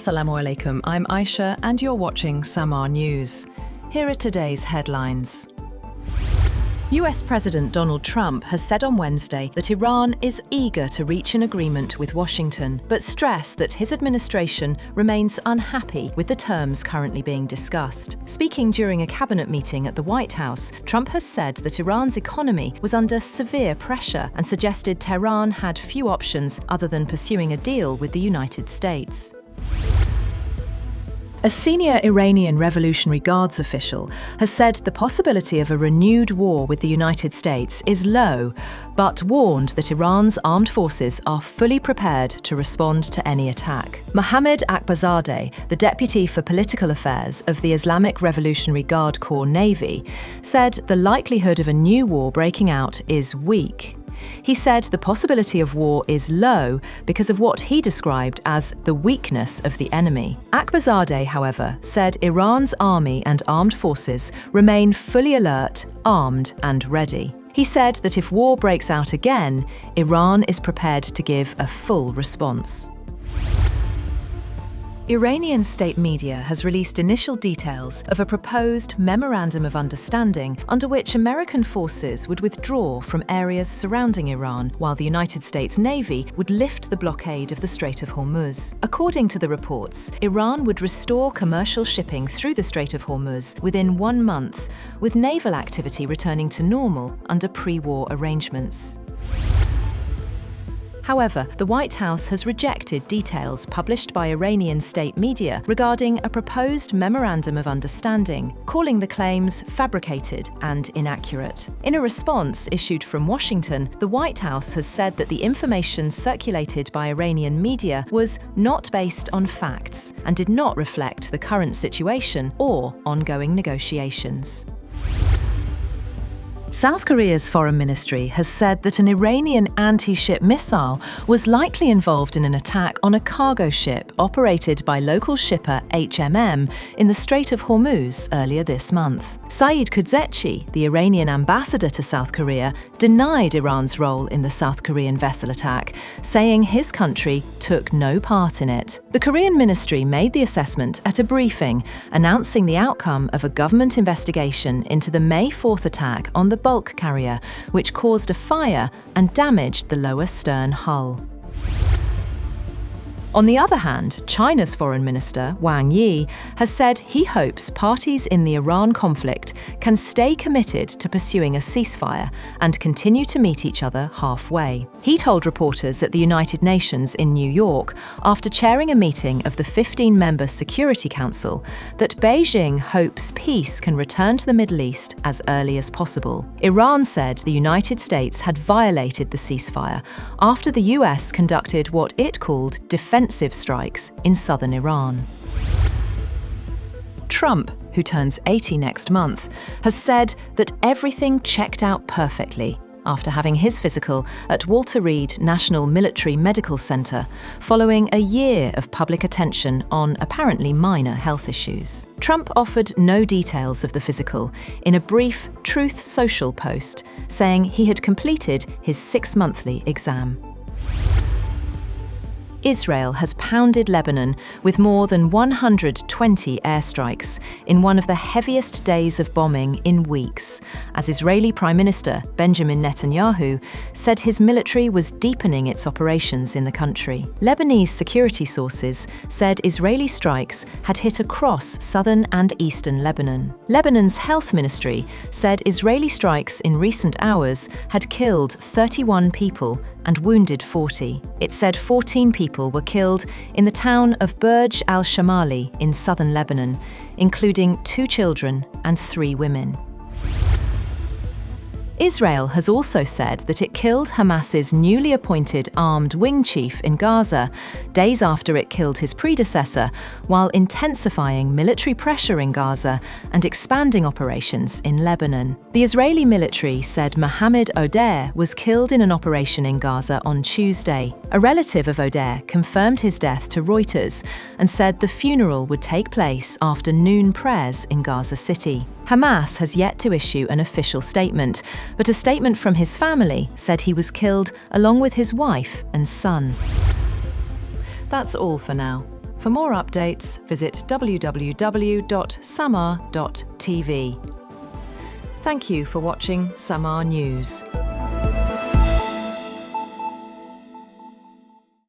Assalamu alaikum, I'm Aisha and you're watching Samaa News. Here are today's headlines. US President Donald Trump has said on Wednesday that Iran is eager to reach an agreement with Washington, but stressed that his administration remains unhappy with the terms currently being discussed. Speaking during a cabinet meeting at the White House, Trump has said that Iran's economy was under severe pressure and suggested Tehran had few options other than pursuing a deal with the United States. A senior Iranian Revolutionary Guards official has said the possibility of a renewed war with the United States is low, but warned that Iran's armed forces are fully prepared to respond to any attack. Mohammad Akbarzadeh, the Deputy for Political Affairs of the Islamic Revolutionary Guard Corps Navy, said the likelihood of a new war breaking out is weak. He said the possibility of war is low because of what he described as the weakness of the enemy. Akbarzadeh, however, said Iran's army and armed forces remain fully alert, armed and ready. He said that if war breaks out again, Iran is prepared to give a full response. Iranian state media has released initial details of a proposed memorandum of understanding under which American forces would withdraw from areas surrounding Iran, while the United States Navy would lift the blockade of the Strait of Hormuz. According to the reports, Iran would restore commercial shipping through the Strait of Hormuz within 1 month, with naval activity returning to normal under pre-war arrangements. However, the White House has rejected details published by Iranian state media regarding a proposed memorandum of understanding, calling the claims fabricated and inaccurate. In a response issued from Washington, the White House has said that the information circulated by Iranian media was not based on facts and did not reflect the current situation or ongoing negotiations. South Korea's foreign ministry has said that an Iranian anti-ship missile was likely involved in an attack on a cargo ship operated by local shipper HMM in the Strait of Hormuz earlier this month. Saeed Kudzetchi, the Iranian ambassador to South Korea, denied Iran's role in the South Korean vessel attack, saying his country took no part in it. The Korean ministry made the assessment at a briefing, announcing the outcome of a government investigation into the May 4th attack on the bulk carrier, which caused a fire and damaged the lower stern hull. On the other hand, China's Foreign Minister, Wang Yi, has said he hopes parties in the Iran conflict can stay committed to pursuing a ceasefire and continue to meet each other halfway. He told reporters at the United Nations in New York, after chairing a meeting of the 15-member Security Council, that Beijing hopes peace can return to the Middle East as early as possible. Iran said the United States had violated the ceasefire after the US conducted what it called defensive strikes in southern Iran. Trump, who turns 80 next month, has said that everything checked out perfectly after having his physical at Walter Reed National Military Medical Center following a year of public attention on apparently minor health issues. Trump offered no details of the physical in a brief Truth Social post, saying he had completed his 6-monthly exam. Israel has pounded Lebanon with more than 120 airstrikes in one of the heaviest days of bombing in weeks, as Israeli Prime Minister Benjamin Netanyahu said his military was deepening its operations in the country. Lebanese security sources said Israeli strikes had hit across southern and eastern Lebanon. Lebanon's health ministry said Israeli strikes in recent hours had killed 31 people and wounded 40. It said 14 people were killed in the town of Burj al-Shamali in southern Lebanon, including 2 children and 3 women. Israel has also said that it killed Hamas's newly appointed armed wing chief in Gaza days after it killed his predecessor, while intensifying military pressure in Gaza and expanding operations in Lebanon. The Israeli military said Mohammad Akbarzadeh was killed in an operation in Gaza on Tuesday. A relative of Akbarzadeh confirmed his death to Reuters and said the funeral would take place after noon prayers in Gaza City. Hamas has yet to issue an official statement, but a statement from his family said he was killed along with his wife and son. That's all for now. For more updates, visit www.samaa.tv. Thank you for watching Samaa News.